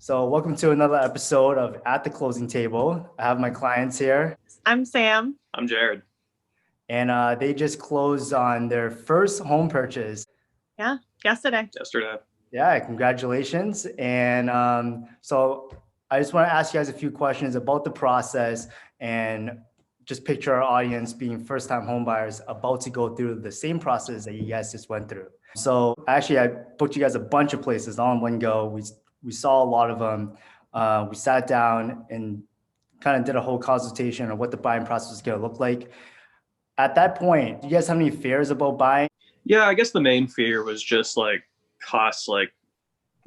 So, welcome to another episode of At the Closing Table. I have my clients here, I'm Sam. I'm Jared. and they just closed on their first home purchase. Yeah, yesterday. Yeah, congratulations. And so, I just want to ask you guys a few questions about the process and just picture our audience being first-time home buyers about to go through the same process that you guys just went through. So, actually, I booked you guys a bunch of places all in one go. We saw a lot of them. We sat down and kind of did a whole consultation on what the buying process is going to look like. At that point, do you guys have any fears about buying? Yeah, I guess the main fear was just like costs, like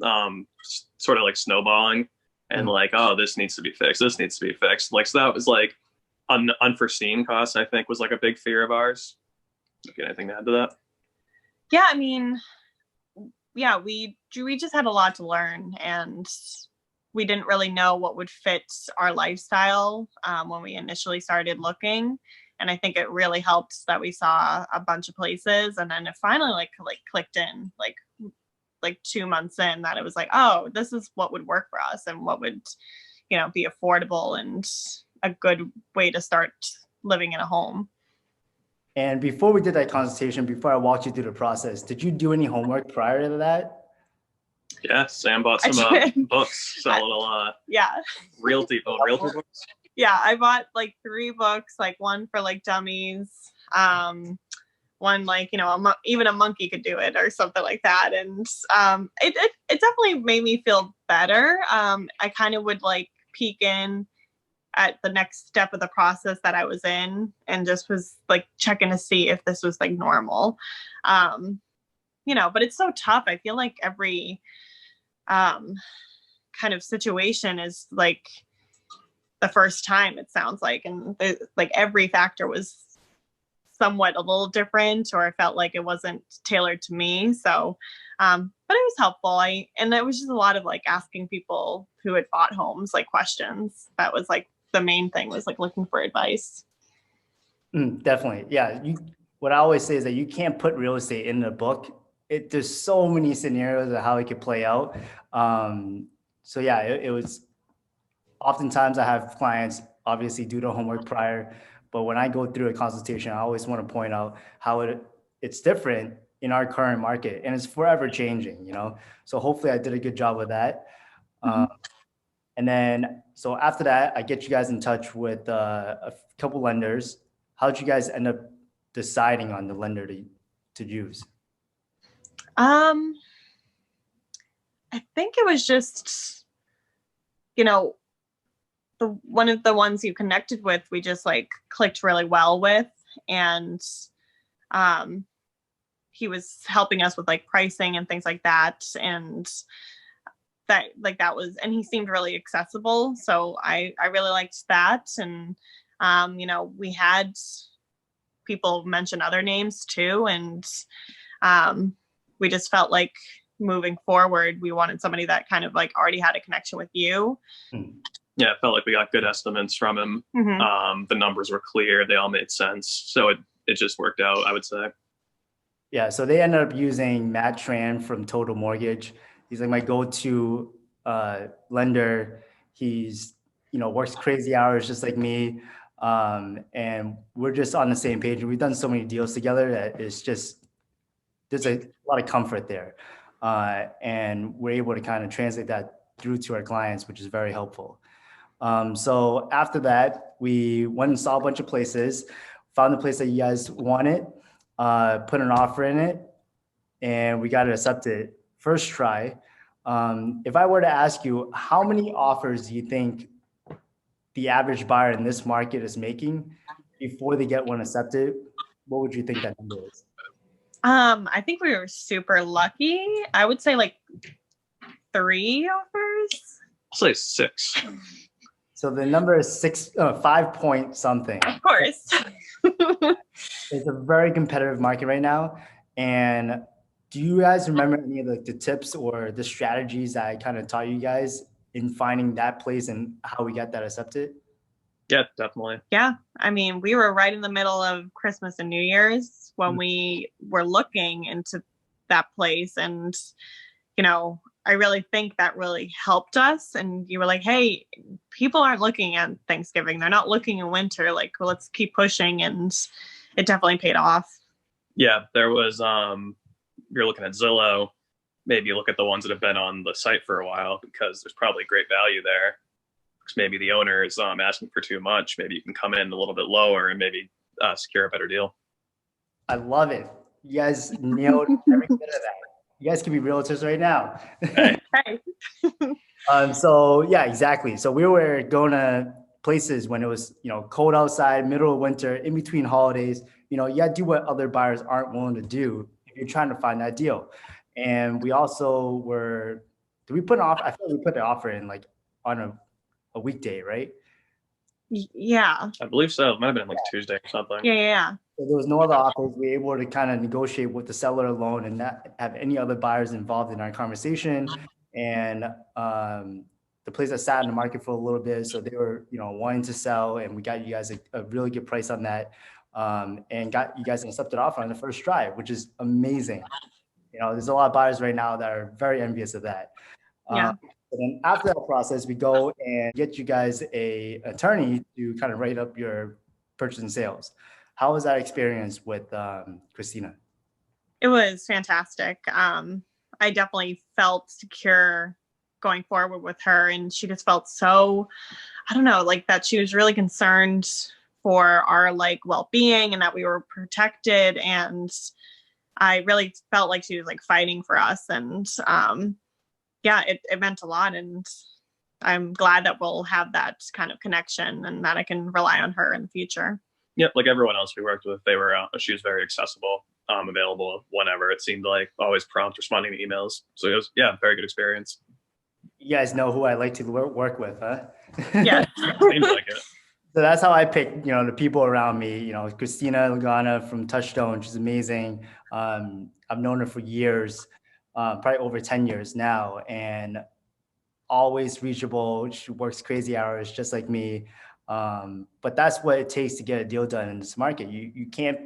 sort of like snowballing and like, oh, this needs to be fixed. This needs to be fixed. Like, so that was like unforeseen costs, I think, was like a big fear of ours. Okay, anything to add to that? Yeah, I mean, yeah, we just had a lot to learn, and we didn't really know what would fit our lifestyle when we initially started looking. And I think it really helped that we saw a bunch of places, and then it finally like clicked in like 2 months in that it was like, oh, this is what would work for us and what would, be affordable and a good way to start living in a home. And before we did that consultation, before I walked you through the process, did you do any homework prior to that? Yeah, Sam bought some books, some little realty books. Yeah, I bought like 3 books, like one for like dummies, one like, even a monkey could do it or something like that. And it definitely made me feel better. I kind of would like peek in at the next step of the process that I was in and just was like checking to see if this was like normal. But it's so tough. I feel like every kind of situation is like the first time, it sounds like, and like every factor was somewhat a little different, or I felt like it wasn't tailored to me. So but it was helpful. And it was just a lot of like asking people who had bought homes like questions. That was like the main thing, was like looking for advice. Definitely. Yeah. What I always say is that you can't put real estate in a book. There's so many scenarios of how it could play out. So yeah, it was, oftentimes I have clients obviously do the homework prior, but when I go through a consultation, I always want to point out how it's different in our current market, and it's forever changing, So hopefully I did a good job with that. And then, so after that, I get you guys in touch with a couple lenders. How did you guys end up deciding on the lender to use? I think it was just, one of the ones you connected with, we just like clicked really well with, and he was helping us with like pricing and things like that, and that was, and he seemed really accessible, so I really liked that. And we had people mention other names too, and we just felt like moving forward we wanted somebody that kind of like already had a connection with you. Yeah, it felt like we got good estimates from him. The numbers were clear, they all made sense, so it just worked out, I would say. Yeah, so they ended up using Matt Tran from Total Mortgage. He's like my go-to lender. He's, works crazy hours just like me. And we're just on the same page. We've done so many deals together that it's just, there's a lot of comfort there. And we're able to kind of translate that through to our clients, which is very helpful. So after that, we went and saw a bunch of places, found the place that you guys wanted, put an offer in it, and we got it accepted first try. If I were to ask you, how many offers do you think the average buyer in this market is making before they get one accepted? What would you think that number is? I think we were super lucky. I would say like 3 offers. I'll say 6. So the number is 5 point something. Of course. It's a very competitive market right now. And do you guys remember any of the tips or the strategies that I kind of taught you guys in finding that place and how we got that accepted? Yeah, definitely. Yeah. I mean, we were right in the middle of Christmas and New Year's when we were looking into that place. And, I really think that really helped us. And you were like, hey, people aren't looking at Thanksgiving. They're not looking in winter. Like, well, let's keep pushing. And it definitely paid off. Yeah, there was you're looking at Zillow, maybe you look at the ones that have been on the site for a while because there's probably great value there. Because maybe the owner is asking for too much. Maybe you can come in a little bit lower and maybe secure a better deal. I love it. You guys nailed every bit of that. You guys can be realtors right now. Hey. Hey. So yeah, exactly. So we were going to places when it was, cold outside, middle of winter, in between holidays. You gotta do what other buyers aren't willing to do if you're trying to find that deal. And we also did we put an offer? I feel like we put the offer in like on a weekday, right? Yeah. I believe so. It might have been like Tuesday or something. Yeah. So there was no other offers. We were able to kind of negotiate with the seller alone and not have any other buyers involved in our conversation. And the place that sat in the market for a little bit, so they were, wanting to sell, and we got you guys a really good price on that, and got you guys an accepted offer on the first try, which is amazing. There's a lot of buyers right now that are very envious of that. Yeah. And then after that process, we go and get you guys a attorney to kind of write up your purchase and sales. How was that experience with Christina? It was fantastic. I definitely felt secure going forward with her, and she just felt so, I don't know, like that she was really concerned for our like well-being and that we were protected. And I really felt like she was like fighting for us. And yeah, it meant a lot. And I'm glad that we'll have that kind of connection and that I can rely on her in the future. Yep, like everyone else we worked with, she was very accessible, available whenever. It seemed like always prompt responding to emails. So it was, very good experience. You guys know who I like to work with, huh? Yeah. Seems like it. So that's how I pick, the people around me. Christina Lagana from Touchstone, she's amazing. I've known her for years, probably over 10 years now, and always reachable. She works crazy hours just like me. But that's what it takes to get a deal done in this market. You can't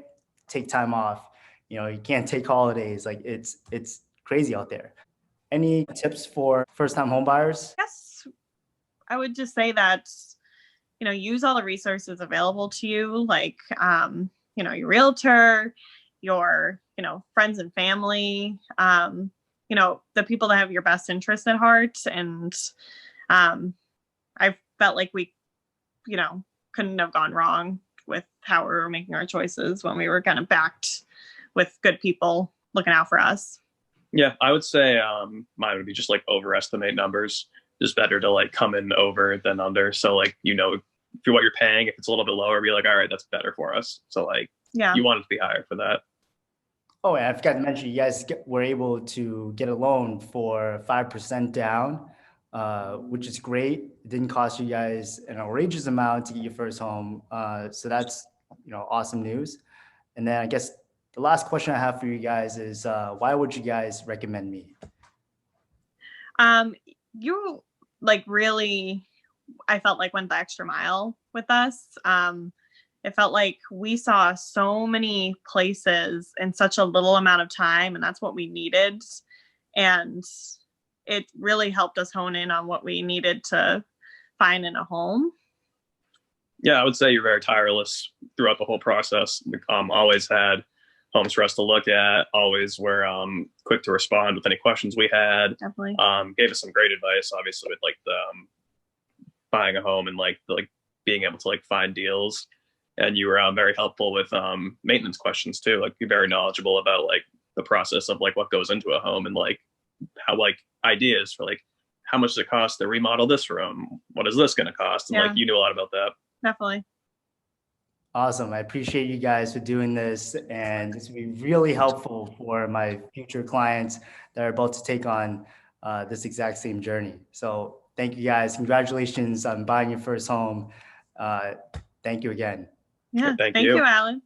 take time off. You can't take holidays. Like it's crazy out there. Any tips for first-time home buyers? Yes, I would just say that, use all the resources available to you, like, your realtor, your, friends and family, the people that have your best interest at heart. And I felt like we, couldn't have gone wrong with how we were making our choices when we were kind of backed with good people looking out for us. Yeah, I would say mine would be just like overestimate numbers. Just better to like come in over than under. So like, if what you're paying, if it's a little bit lower, be like, all right, that's better for us. So like, Yeah. You want it to be higher for that. Oh, and I forgot to mention, you guys were able to get a loan for 5% down, which is great. It didn't cost you guys an outrageous amount to get your first home. So that's, awesome news. And then I guess the last question I have for you guys is, why would you guys recommend me? You like really, I felt like went the extra mile with us. It felt like we saw so many places in such a little amount of time, and that's what we needed. And it really helped us hone in on what we needed to find in a home. Yeah, I would say you're very tireless throughout the whole process. Always had homes for us to look at, always were quick to respond with any questions we had. Definitely. Gave us some great advice, obviously, with like the buying a home and like being able to like find deals. And you were very helpful with maintenance questions too. Like you're very knowledgeable about like the process of like what goes into a home and like how like ideas for like how much does it cost to remodel this room? What is this going to cost? And like you knew a lot about that. Definitely. Awesome. I appreciate you guys for doing this, and this will be really helpful for my future clients that are about to take on this exact same journey. So thank you guys. Congratulations on buying your first home. Thank you again. Yeah. Thank you, Alan.